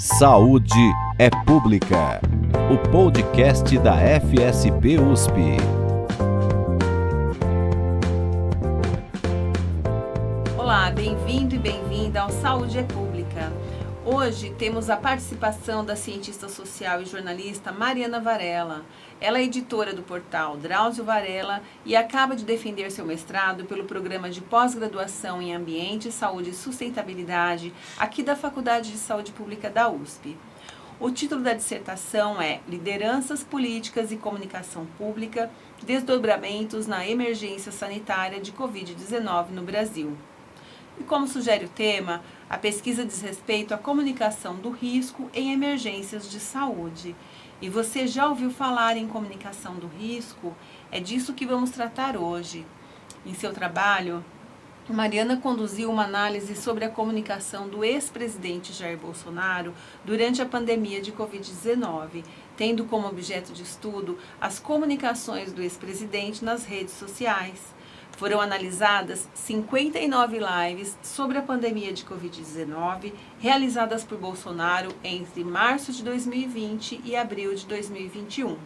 Saúde é Pública, o podcast da FSP USP. Olá, bem-vindo e bem-vinda ao Saúde é Pública. Hoje temos a participação da cientista social e jornalista Mariana Varela. Ela é editora do portal Drauzio Varela e acaba de defender seu mestrado pelo programa de pós-graduação em Ambiente, Saúde e Sustentabilidade aqui da Faculdade de Saúde Pública da USP. O título da dissertação é Lideranças Políticas e Comunicação Pública, Desdobramentos na Emergência Sanitária de Covid-19 no Brasil. E como sugere o tema, a pesquisa diz respeito à comunicação do risco em emergências de saúde. E você já ouviu falar em comunicação do risco? É disso que vamos tratar hoje. Em seu trabalho, Mariana conduziu uma análise sobre a comunicação do ex-presidente Jair Bolsonaro durante a pandemia de Covid-19, tendo como objeto de estudo as comunicações do ex-presidente nas redes sociais. Foram analisadas 59 lives sobre a pandemia de Covid-19 realizadas por Bolsonaro entre março de 2020 e abril de 2021.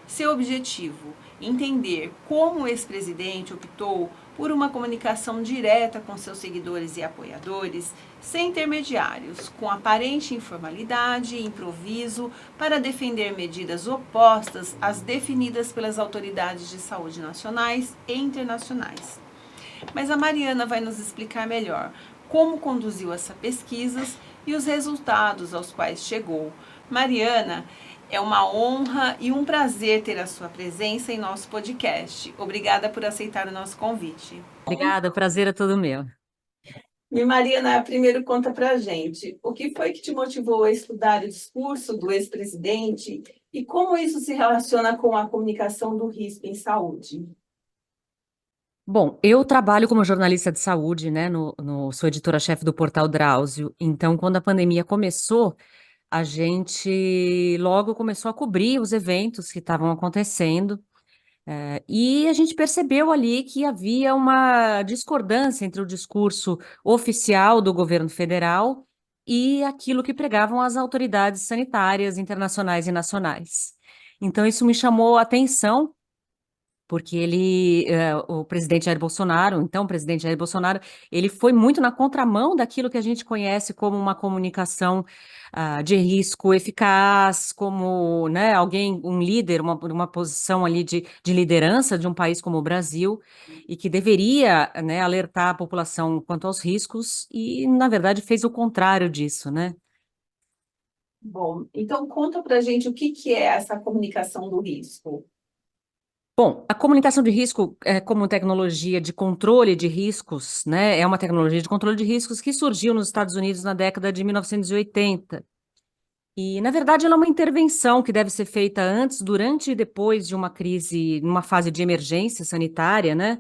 Seu objetivo: entender como o ex-presidente optou por uma comunicação direta com seus seguidores e apoiadores, sem intermediários, com aparente informalidade e improviso, para defender medidas opostas às definidas pelas autoridades de saúde nacionais e internacionais. Mas a Mariana vai nos explicar melhor como conduziu essa pesquisa e os resultados aos quais chegou. Mariana, é uma honra e um prazer ter a sua presença em nosso podcast. Obrigada por aceitar o nosso convite. Obrigada, o prazer é todo meu. E Mariana, primeiro conta pra gente, o que foi que te motivou a estudar o discurso do ex-presidente e como isso se relaciona com a comunicação do risco em saúde? Bom, eu trabalho como jornalista de saúde, né? Sou editora-chefe do portal Drauzio. Então, quando a pandemia começou, a gente logo começou a cobrir os eventos que estavam acontecendo. E a gente percebeu ali que havia uma discordância entre o discurso oficial do governo federal e aquilo que pregavam as autoridades sanitárias internacionais e nacionais. Então, isso me chamou a atenção, porque o presidente Jair Bolsonaro, então o presidente Jair Bolsonaro, ele foi muito na contramão daquilo que a gente conhece como uma comunicação de risco eficaz, como, né, alguém, um líder, uma posição ali de liderança de um país como o Brasil, e que deveria, né, alertar a população quanto aos riscos, e, na verdade, fez o contrário disso, né? Bom, então conta pra gente o que é essa comunicação do risco. Bom, a comunicação de risco como tecnologia de controle de riscos, né, é uma tecnologia de controle de riscos que surgiu nos Estados Unidos na década de 1980. E, na verdade, ela é uma intervenção que deve ser feita antes, durante e depois de uma crise, numa fase de emergência sanitária, né,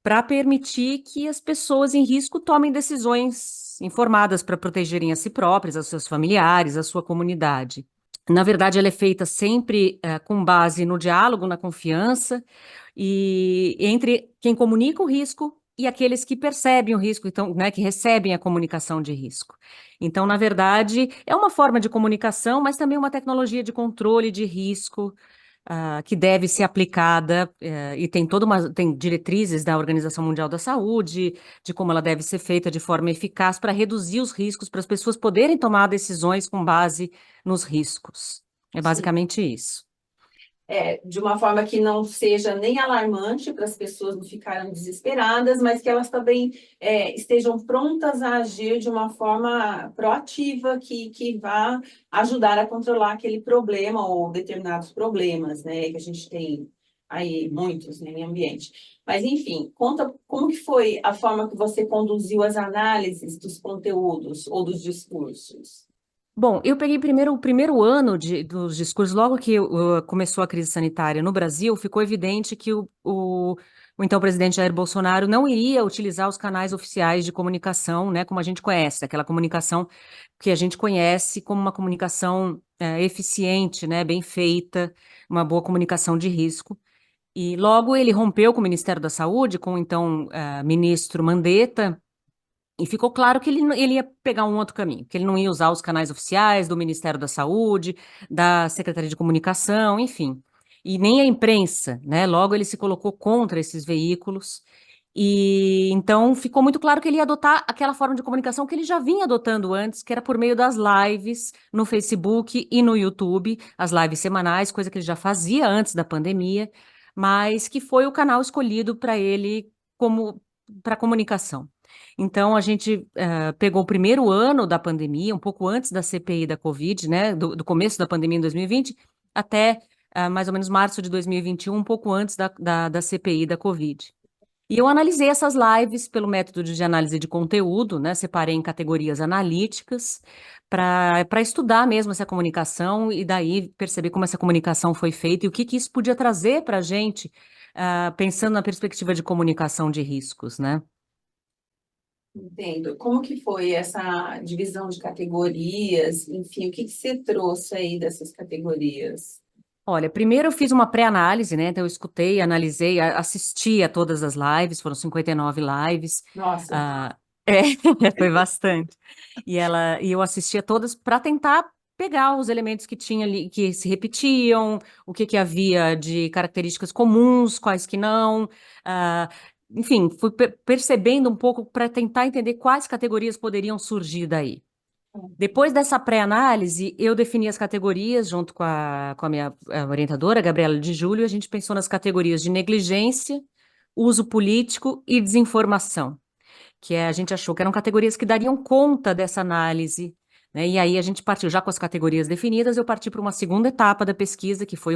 para permitir que as pessoas em risco tomem decisões informadas para protegerem a si próprias, aos seus familiares, a sua comunidade. Na verdade, ela é feita sempre com base no diálogo, na confiança, e entre quem comunica o risco e aqueles que percebem o risco, então, né, que recebem a comunicação de risco. Então, na verdade, é uma forma de comunicação, mas também uma tecnologia de controle de risco, que deve ser aplicada, e tem diretrizes da Organização Mundial da Saúde, de como ela deve ser feita de forma eficaz para reduzir os riscos, para as pessoas poderem tomar decisões com base nos riscos. É Sim. basicamente isso. De uma forma que não seja nem alarmante para as pessoas não ficarem desesperadas, mas que elas também estejam prontas a agir de uma forma proativa, que vá ajudar a controlar aquele problema ou determinados problemas, né, que a gente tem aí muitos, né, em ambiente. Mas, enfim, conta como que foi a forma que você conduziu as análises dos conteúdos ou dos discursos. Bom, eu peguei primeiro o primeiro ano dos discursos, logo que começou a crise sanitária no Brasil, ficou evidente que o então presidente Jair Bolsonaro não iria utilizar os canais oficiais de comunicação, né, como a gente conhece, aquela comunicação que a gente conhece como uma comunicação eficiente, né, bem feita, uma boa comunicação de risco. E logo ele rompeu com o Ministério da Saúde, com o então ministro Mandetta, E ficou claro que ele ia pegar um outro caminho, que ele não ia usar os canais oficiais do Ministério da Saúde, da Secretaria de Comunicação, enfim. E nem a imprensa, né? Logo ele se colocou contra esses veículos. E então ficou muito claro que ele ia adotar aquela forma de comunicação que ele já vinha adotando antes, que era por meio das lives no Facebook e no YouTube, as lives semanais, coisa que ele já fazia antes da pandemia, mas que foi o canal escolhido para ele como para comunicação. Então, a gente pegou o primeiro ano da pandemia, um pouco antes da CPI da Covid, né, do começo da pandemia em 2020, até mais ou menos março de 2021, um pouco antes da CPI da Covid. E eu analisei essas lives pelo método de análise de conteúdo, né, separei em categorias analíticas, para estudar mesmo essa comunicação e daí perceber como essa comunicação foi feita e o que, que isso podia trazer para a gente, pensando na perspectiva de comunicação de riscos, né? Entendo. Como que foi essa divisão de categorias? Enfim, o que que você trouxe aí dessas categorias? Olha, primeiro eu fiz uma pré-análise, né? Então eu escutei, analisei, assisti a todas as lives, foram 59 lives. Nossa, Ah, é, foi bastante. E eu assistia todas para tentar pegar os elementos que tinha ali, que se repetiam, o que que havia de características comuns, quais que não. Ah, enfim, fui percebendo um pouco para tentar entender quais categorias poderiam surgir daí. Depois dessa pré-análise, eu defini as categorias junto com a minha orientadora, Gabriela de Júlio, a gente pensou nas categorias de negligência, uso político e desinformação, a gente achou que eram categorias que dariam conta dessa análise, né? E aí a gente partiu, já com as categorias definidas, eu parti para uma segunda etapa da pesquisa, que foi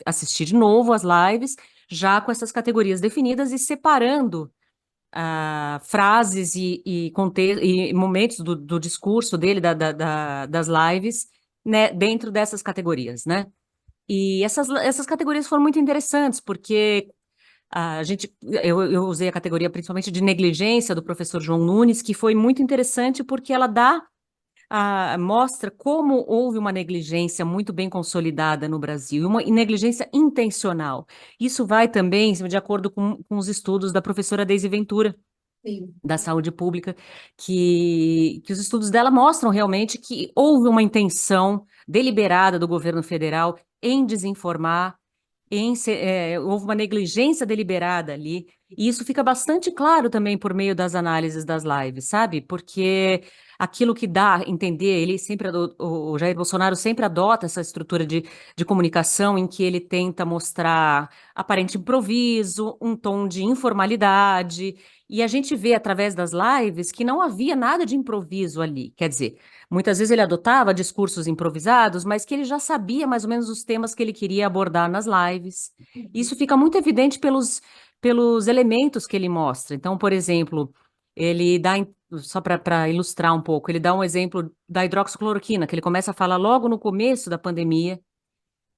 assistir de novo as lives, já com essas categorias definidas e separando frases e momentos do discurso dele, das lives, né, dentro dessas categorias, né? E essas categorias foram muito interessantes, porque eu usei a categoria principalmente de negligência do professor João Nunes, que foi muito interessante porque ela mostra como houve uma negligência muito bem consolidada no Brasil, e negligência intencional. Isso vai também de acordo com os estudos da professora Deise Ventura, sim. da saúde pública, que os estudos dela mostram realmente que houve uma intenção deliberada do governo federal em desinformar, houve uma negligência deliberada ali, e isso fica bastante claro também por meio das análises das lives, sabe? Porque aquilo que dá a entender, o Jair Bolsonaro sempre adota essa estrutura de comunicação em que ele tenta mostrar aparente improviso, um tom de informalidade, e a gente vê através das lives que não havia nada de improviso ali, quer dizer, muitas vezes ele adotava discursos improvisados, mas que ele já sabia mais ou menos os temas que ele queria abordar nas lives. Isso fica muito evidente pelos elementos que ele mostra. Então, por exemplo, ele dá, só para ilustrar um pouco, ele dá um exemplo da hidroxicloroquina, que ele começa a falar logo no começo da pandemia,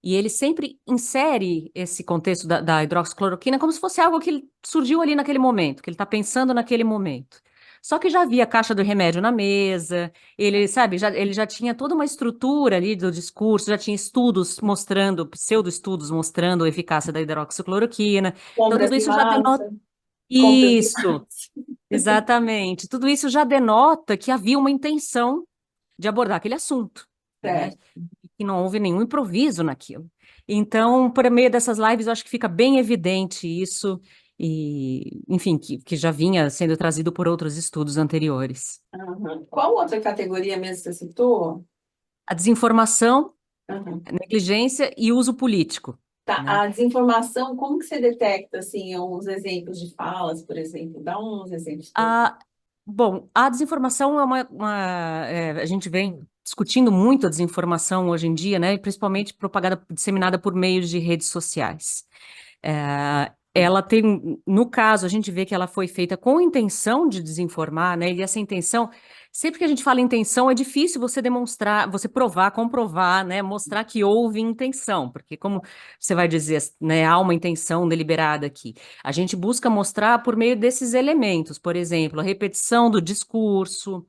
e ele sempre insere esse contexto da hidroxicloroquina como se fosse algo que surgiu ali naquele momento, que ele está pensando naquele momento. Só que já havia a caixa do remédio na mesa, ele, sabe, ele já tinha toda uma estrutura ali do discurso, já tinha estudos mostrando, pseudo-estudos mostrando a eficácia da hidroxicloroquina. Então, tudo Compras em isso já denota. massa, compras em Isso, massa. exatamente. Tudo isso já denota que havia uma intenção de abordar aquele assunto, né? Certo. Que não houve nenhum improviso naquilo. Então, por meio dessas lives, eu acho que fica bem evidente isso, e, enfim, que já vinha sendo trazido por outros estudos anteriores. Aham. Qual outra categoria mesmo que você citou? A desinformação, Aham. a negligência e uso político, Tá, né? a desinformação, como que você detecta, assim, uns exemplos de falas, por exemplo? Dá uns exemplos. A, bom, a desinformação a gente vem discutindo muito a desinformação hoje em dia, né? E principalmente propaganda disseminada por meios de redes sociais. Ela tem, no caso, a gente vê que ela foi feita com intenção de desinformar, né? E essa intenção, sempre que a gente fala intenção, é difícil você demonstrar, você provar, comprovar, né? Mostrar que houve intenção, porque como você vai dizer, né? Há uma intenção deliberada aqui. A gente busca mostrar por meio desses elementos, por exemplo, a repetição do discurso,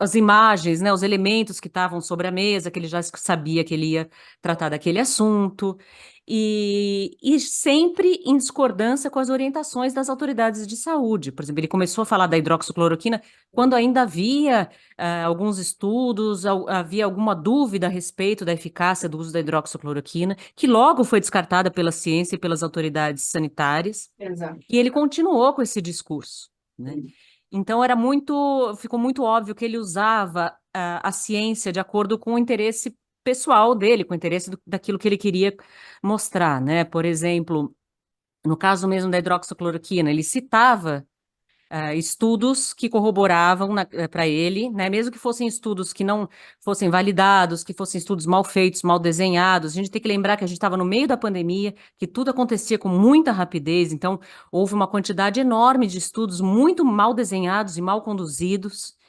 as imagens, né, os elementos que estavam sobre a mesa, que ele já sabia que ele ia tratar daquele assunto, e sempre em discordância com as orientações das autoridades de saúde. Por exemplo, ele começou a falar da hidroxicloroquina quando ainda havia alguns estudos, havia alguma dúvida a respeito da eficácia do uso da hidroxicloroquina, que logo foi descartada pela ciência e pelas autoridades sanitárias, Exato. e ele continuou com esse discurso, né? Então ficou muito óbvio que ele usava a ciência de acordo com o interesse pessoal dele, com o interesse daquilo que ele queria mostrar, né? Por exemplo, no caso mesmo da hidroxicloroquina, ele citava estudos que corroboravam para ele, né? Mesmo que fossem estudos que não fossem validados, que fossem estudos mal feitos, mal desenhados. A gente tem que lembrar que a gente estava no meio da pandemia, que tudo acontecia com muita rapidez, então houve uma quantidade enorme de estudos muito mal desenhados e mal conduzidos,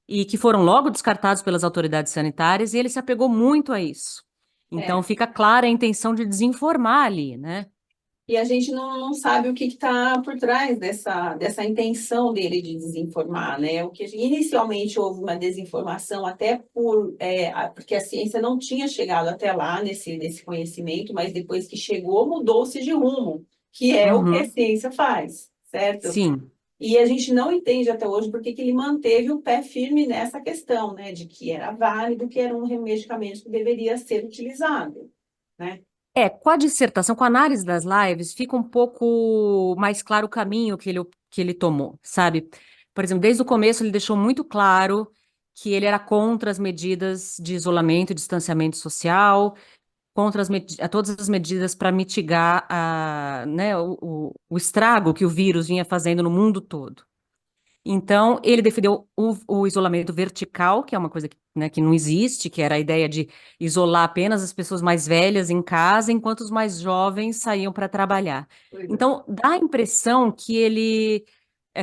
e que foram logo descartados pelas autoridades sanitárias, e ele se apegou muito a isso. Então É. fica clara a intenção de desinformar ali, né? E a gente não sabe o que está por trás dessa intenção dele de desinformar, né? O que inicialmente houve uma desinformação até porque a ciência não tinha chegado até lá nesse conhecimento, mas depois que chegou, mudou-se de rumo, que é o que a Uhum, ciência faz, certo? sim. E a gente não entende até hoje porque que ele manteve o pé firme nessa questão, né? De que era válido, que era um medicamento que deveria ser utilizado, né? Com a dissertação, com a análise das lives, fica um pouco mais claro o caminho que ele tomou, sabe? Por exemplo, desde o começo ele deixou muito claro que ele era contra as medidas de isolamento e distanciamento social, contra todas as medidas para mitigar né, o estrago que o vírus vinha fazendo no mundo todo. Então, ele defendeu o isolamento vertical, que é uma coisa que, né, que não existe, que era a ideia de isolar apenas as pessoas mais velhas em casa, enquanto os mais jovens saíam para trabalhar. Pois é. Então, dá a impressão que ele,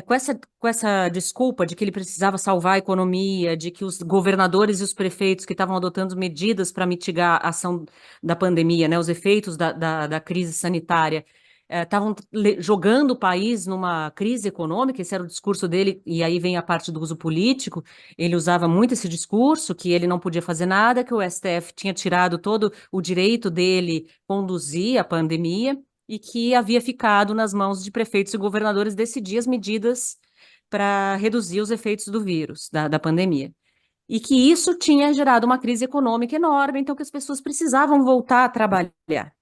com essa desculpa de que ele precisava salvar a economia, de que os governadores e os prefeitos que estavam adotando medidas para mitigar a ação da pandemia, né, os efeitos da crise sanitária, estavam jogando o país numa crise econômica, esse era o discurso dele, e aí vem a parte do uso político. Ele usava muito esse discurso, que ele não podia fazer nada, que o STF tinha tirado todo o direito dele conduzir a pandemia, e que havia ficado nas mãos de prefeitos e governadores decidir as medidas para reduzir os efeitos do vírus, da pandemia. E que isso tinha gerado uma crise econômica enorme, então que as pessoas precisavam voltar a trabalhar.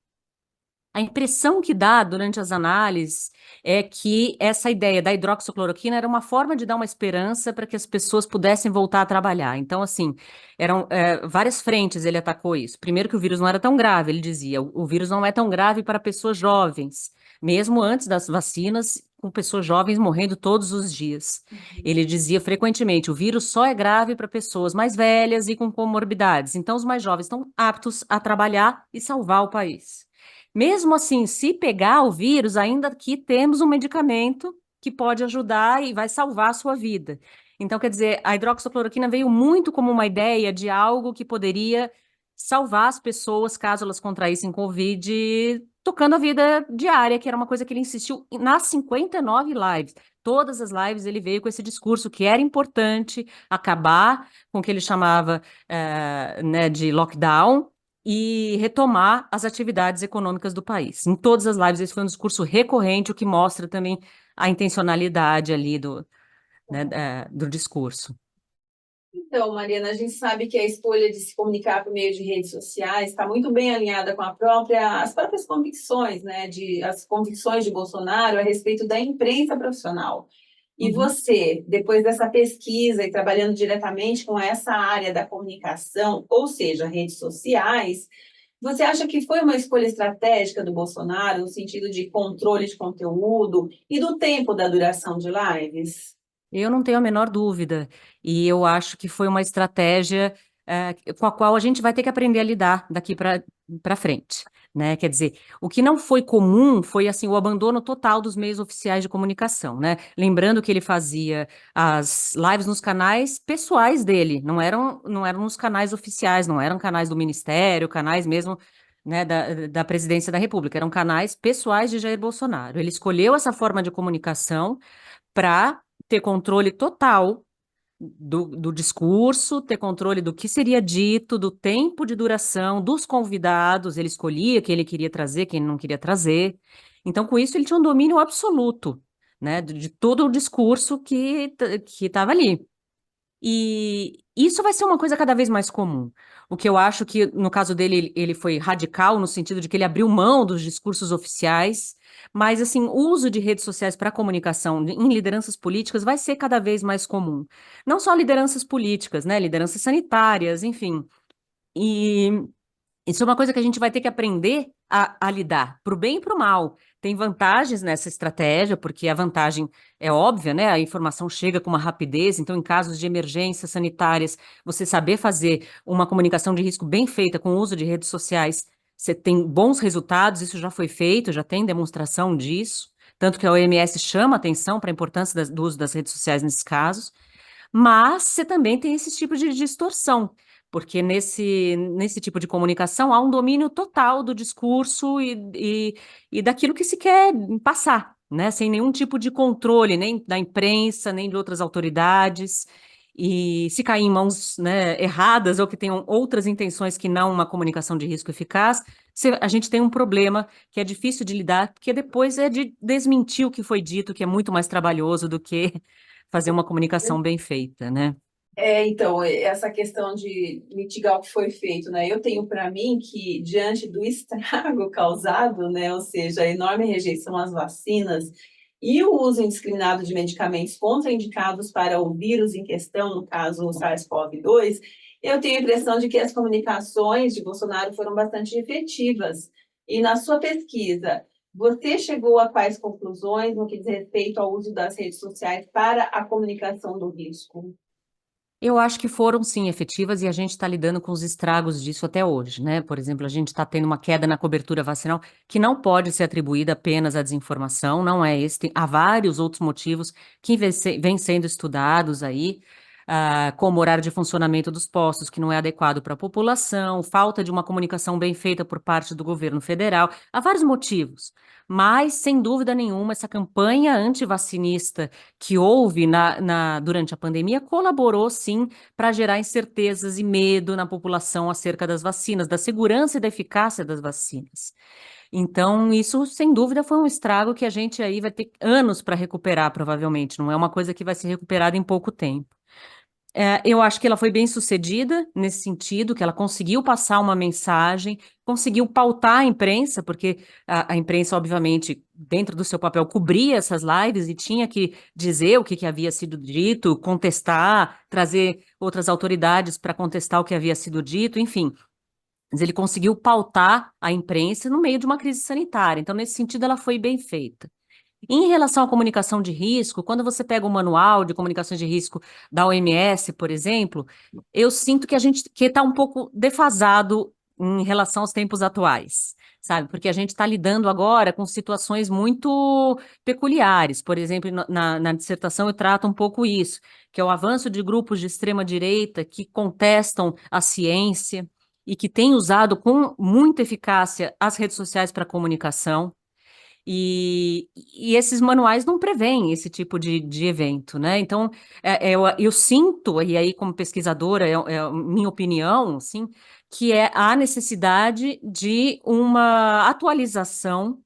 A impressão que dá durante as análises é que essa ideia da hidroxicloroquina era uma forma de dar uma esperança para que as pessoas pudessem voltar a trabalhar. Então, assim, eram várias frentes ele atacou isso. Primeiro que o vírus não era tão grave, ele dizia, o vírus não é tão grave para pessoas jovens, mesmo antes das vacinas, com pessoas jovens morrendo todos os dias. Ele dizia frequentemente, o vírus só é grave para pessoas mais velhas e com comorbidades. Então, os mais jovens estão aptos a trabalhar e salvar o país. Mesmo assim, se pegar o vírus, ainda aqui temos um medicamento que pode ajudar e vai salvar a sua vida. Então, quer dizer, a hidroxicloroquina veio muito como uma ideia de algo que poderia salvar as pessoas caso elas contraíssem Covid, tocando a vida diária, que era uma coisa que ele insistiu nas 59 lives. Todas as lives ele veio com esse discurso que era importante acabar com o que ele chamava né, de lockdown e retomar as atividades econômicas do país. Em todas as lives, esse foi um discurso recorrente, o que mostra também a intencionalidade ali né, do discurso. Então, Mariana, a gente sabe que a escolha de se comunicar por meio de redes sociais está muito bem alinhada com as próprias convicções, né, as convicções de Bolsonaro a respeito da imprensa profissional. E Uhum. você, depois dessa pesquisa e trabalhando diretamente com essa área da comunicação, ou seja, redes sociais, você acha que foi uma escolha estratégica do Bolsonaro no sentido de controle de conteúdo e do tempo da duração de lives? Eu não tenho a menor dúvida, e eu acho que foi uma estratégia com a qual a gente vai ter que aprender a lidar daqui para frente, né? Quer dizer, o que não foi comum foi assim o abandono total dos meios oficiais de comunicação, né? Lembrando que ele fazia as lives nos canais pessoais dele, não eram nos canais oficiais, não eram canais do Ministério, canais mesmo, né, da Presidência da República, eram canais pessoais de Jair Bolsonaro. Ele escolheu essa forma de comunicação para ter controle total do discurso, ter controle do que seria dito, do tempo de duração, dos convidados, ele escolhia quem ele queria trazer, quem ele não queria trazer. Então, com isso, ele tinha um domínio absoluto, né, de todo o discurso que estava ali. E isso vai ser uma coisa cada vez mais comum. O que eu acho que, no caso dele, ele foi radical no sentido de que ele abriu mão dos discursos oficiais, mas, assim, o uso de redes sociais para comunicação em lideranças políticas vai ser cada vez mais comum. Não só lideranças políticas, né? Lideranças sanitárias, enfim. E isso é uma coisa que a gente vai ter que aprender a lidar, para o bem e para o mal. Tem vantagens nessa estratégia, porque a vantagem é óbvia, né? A informação chega com uma rapidez, então, em casos de emergências sanitárias, você saber fazer uma comunicação de risco bem feita com o uso de redes sociais, você tem bons resultados, isso já foi feito, já tem demonstração disso, tanto que a OMS chama atenção para a importância do uso das redes sociais nesses casos. Mas você também tem esse tipo de distorção, porque nesse tipo de comunicação há um domínio total do discurso e daquilo que se quer passar, né? Sem nenhum tipo de controle, nem da imprensa, nem de outras autoridades. E se cair em mãos, né, erradas ou que tenham outras intenções que não uma comunicação de risco eficaz, a gente tem um problema que é difícil de lidar, porque depois é de desmentir o que foi dito, que é muito mais trabalhoso do que fazer uma comunicação bem feita, né? Então, essa questão de mitigar o que foi feito, né? Eu tenho para mim que, diante do estrago causado, né? Ou seja, a enorme rejeição às vacinas e o uso indiscriminado de medicamentos contraindicados para o vírus em questão, no caso o SARS-CoV-2, eu tenho a impressão de que as comunicações de Bolsonaro foram bastante efetivas. E na sua pesquisa, você chegou a quais conclusões no que diz respeito ao uso das redes sociais para a comunicação do risco? Eu acho que foram sim efetivas e a gente está lidando com os estragos disso até hoje, né? Por exemplo, a gente está tendo uma queda na cobertura vacinal que não pode ser atribuída apenas à desinformação, não é esse. Há vários outros motivos que vêm sendo estudados aí, como horário de funcionamento dos postos, que não é adequado para a população, falta de uma comunicação bem feita por parte do governo federal. Há vários motivos, mas, sem dúvida nenhuma, essa campanha antivacinista que houve durante a pandemia colaborou, sim, para gerar incertezas e medo na população acerca das vacinas, da segurança e da eficácia das vacinas. Então, isso, sem dúvida, foi um estrago que a gente aí vai ter anos para recuperar, provavelmente. Não é uma coisa que vai ser recuperada em pouco tempo. Eu acho que ela foi bem sucedida nesse sentido, que ela conseguiu passar uma mensagem, conseguiu pautar a imprensa, porque a imprensa, obviamente, dentro do seu papel, cobria essas lives e tinha que dizer o que havia sido dito, contestar, trazer outras autoridades para contestar o que havia sido dito, enfim. Mas ele conseguiu pautar a imprensa no meio de uma crise sanitária. Então, nesse sentido, ela foi bem feita. Em relação à comunicação de risco, quando você pega o manual de comunicação de risco da OMS, por exemplo, eu sinto que a gente que está um pouco defasado em relação aos tempos atuais, sabe? Porque a gente está lidando agora com situações muito peculiares. Por exemplo, na dissertação eu trato um pouco isso, que é o avanço de grupos de extrema-direita que contestam a ciência e que têm usado com muita eficácia as redes sociais para comunicação. E esses manuais não prevêem esse tipo de evento, né? Então, eu sinto, e aí como pesquisadora, é minha opinião, assim, que há necessidade de uma atualização,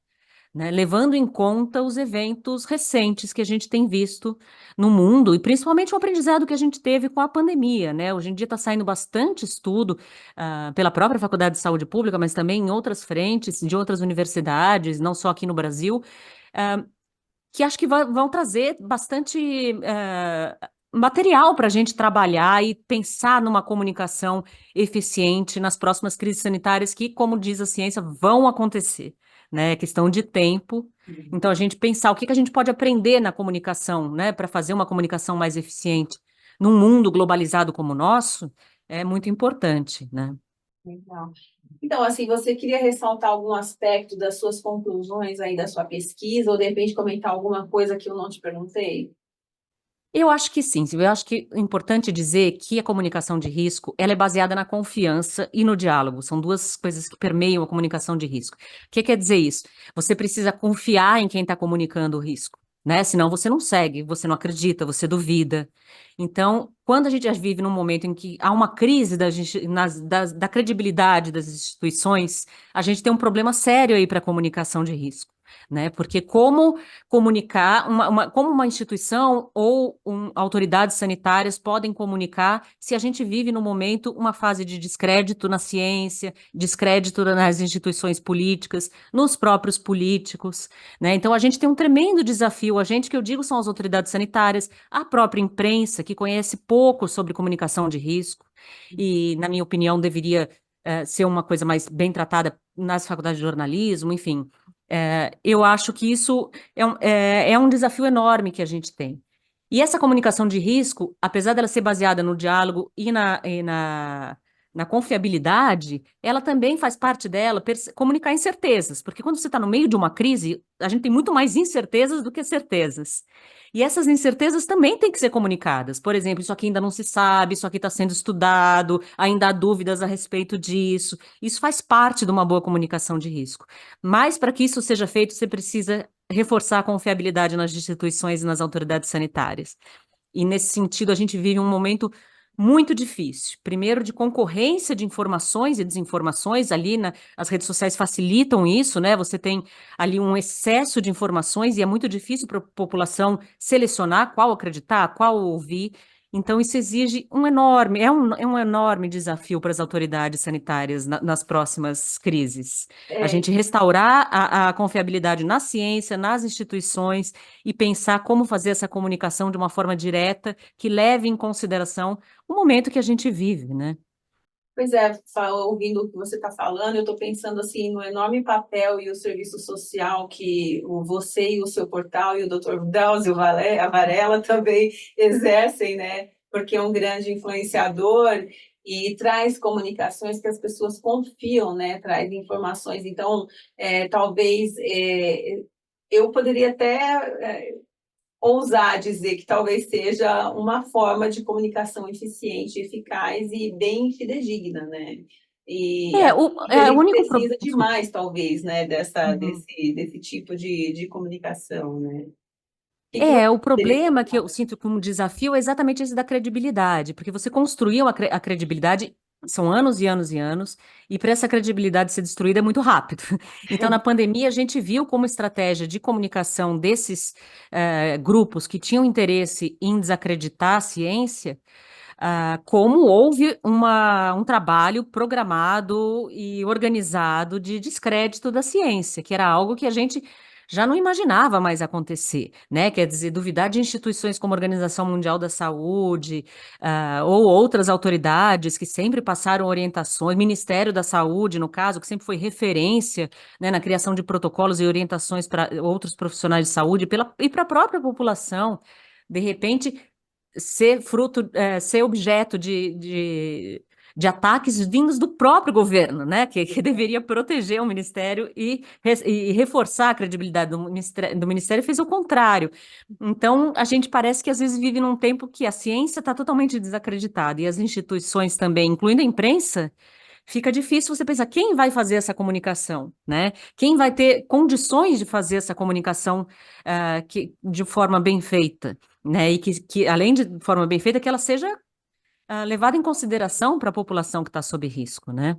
né, levando em conta os eventos recentes que a gente tem visto no mundo, e principalmente o aprendizado que a gente teve com a pandemia, né? Hoje em dia está saindo bastante estudo, pela própria Faculdade de Saúde Pública, mas também em outras frentes, de outras universidades, não só aqui no Brasil, ah, que acho que vão trazer bastante material para a gente trabalhar e pensar numa comunicação eficiente nas próximas crises sanitárias que, como diz a ciência, vão acontecer, né? É questão de tempo. Então, a gente pensar o que que a gente pode aprender na comunicação, né, para fazer uma comunicação mais eficiente num mundo globalizado como o nosso, é muito importante, né? Legal. Então, assim, você queria ressaltar algum aspecto das suas conclusões aí da sua pesquisa, ou de repente comentar alguma coisa que eu não te perguntei? Eu acho que sim, eu acho que é importante dizer que a comunicação de risco, ela é baseada na confiança e no diálogo, são duas coisas que permeiam a comunicação de risco. O que quer dizer isso? Você precisa confiar em quem está comunicando o risco, né? Senão você não segue, você não acredita, você duvida. Então, quando a gente vive num momento em que há uma crise da credibilidade das instituições, a gente tem um problema sério aí para a comunicação de risco, né? Porque como comunicar, como uma instituição ou autoridades sanitárias podem comunicar se a gente vive no momento uma fase de descrédito na ciência, descrédito nas instituições políticas, nos próprios políticos, né? Então a gente tem um tremendo desafio, a gente que eu digo são as autoridades sanitárias, a própria imprensa, que conhece pouco sobre comunicação de risco, e, na minha opinião, deveria ser uma coisa mais bem tratada nas faculdades de jornalismo, enfim. Eu acho que isso é um desafio enorme que a gente tem. E essa comunicação de risco, apesar dela ser baseada no diálogo na confiabilidade, ela também faz parte dela comunicar incertezas, porque quando você está no meio de uma crise, a gente tem muito mais incertezas do que certezas. E essas incertezas também têm que ser comunicadas. Por exemplo, isso aqui ainda não se sabe, isso aqui está sendo estudado, ainda há dúvidas a respeito disso. Isso faz parte de uma boa comunicação de risco. Mas para que isso seja feito, você precisa reforçar a confiabilidade nas instituições e nas autoridades sanitárias. E nesse sentido, a gente vive um momento muito difícil. Primeiro, de concorrência de informações e desinformações, as redes sociais facilitam isso, né? Você tem ali um excesso de informações e é muito difícil para a população selecionar qual acreditar, qual ouvir. Então, isso exige um enorme desafio para as autoridades sanitárias nas próximas crises. A É, gente restaurar a confiabilidade na ciência, nas instituições e pensar como fazer essa comunicação de uma forma direta que leve em consideração o momento que a gente vive, né? pois é, ouvindo o que você está falando, eu estou pensando assim no enorme papel e o serviço social que você e o seu portal e o Dr. Drauzio Varela também exercem, né? Porque é um grande influenciador e traz comunicações que as pessoas confiam, né? Traz informações. Então, talvez eu poderia até ousar dizer que talvez seja uma forma de comunicação eficiente, eficaz e bem fidedigna, né? E a O ele único problema. precisa demais, talvez, né, Uhum. desse tipo de comunicação, né? Que você O poderia problema que eu falar? sinto como desafio é exatamente esse da credibilidade, porque você construiu a credibilidade, são anos e anos e anos, e para essa credibilidade ser destruída é muito rápido. Então, na pandemia, a gente viu como estratégia de comunicação desses grupos que tinham interesse em desacreditar a ciência, como houve um trabalho programado e organizado de descrédito da ciência, que era algo que a gente já não imaginava mais acontecer, né? Quer dizer, duvidar de instituições como a Organização Mundial da Saúde, ou outras autoridades que sempre passaram orientações, Ministério da Saúde, no caso, que sempre foi referência, né, na criação de protocolos e orientações para outros profissionais de saúde e para a própria população. De repente, ser objeto de ataques vindos do próprio governo, né? Que deveria proteger o Ministério e reforçar a credibilidade do Ministério, fez o contrário. Então, a gente parece que às vezes vive num tempo que a ciência está totalmente desacreditada e as instituições também, incluindo a imprensa. Fica difícil você pensar quem vai fazer essa comunicação, né? Quem vai ter condições de fazer essa comunicação de forma bem feita, né? E que, além de forma bem feita, que ela seja levada em consideração para a população que está sob risco, né?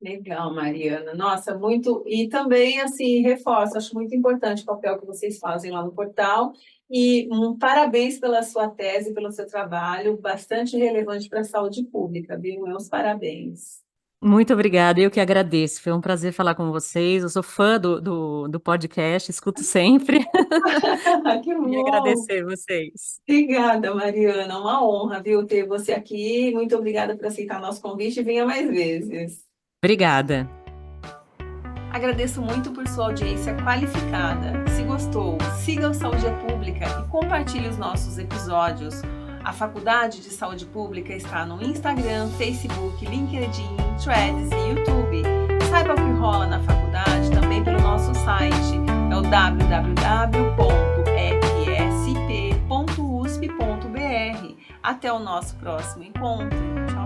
Legal, Mariana. Nossa, muito. E também, assim, reforço, acho muito importante o papel que vocês fazem lá no portal. E parabéns pela sua tese, pelo seu trabalho, bastante relevante para a saúde pública, viu? Meus parabéns. Muito obrigada, eu que agradeço. Foi um prazer falar com vocês. Eu sou fã do podcast, escuto sempre. Que E bom! agradecer vocês. Obrigada, Mariana. Uma honra, viu, ter você aqui. Muito obrigada por aceitar nosso convite e venha mais vezes. Obrigada. Agradeço muito por sua audiência qualificada. Se gostou, siga o Saúde é Pública e compartilhe os nossos episódios. A Faculdade de Saúde Pública está no Instagram, Facebook, LinkedIn, Threads e YouTube. Saiba o que rola na faculdade também pelo nosso site. É o www.fsp.usp.br. Até o nosso próximo encontro. Tchau.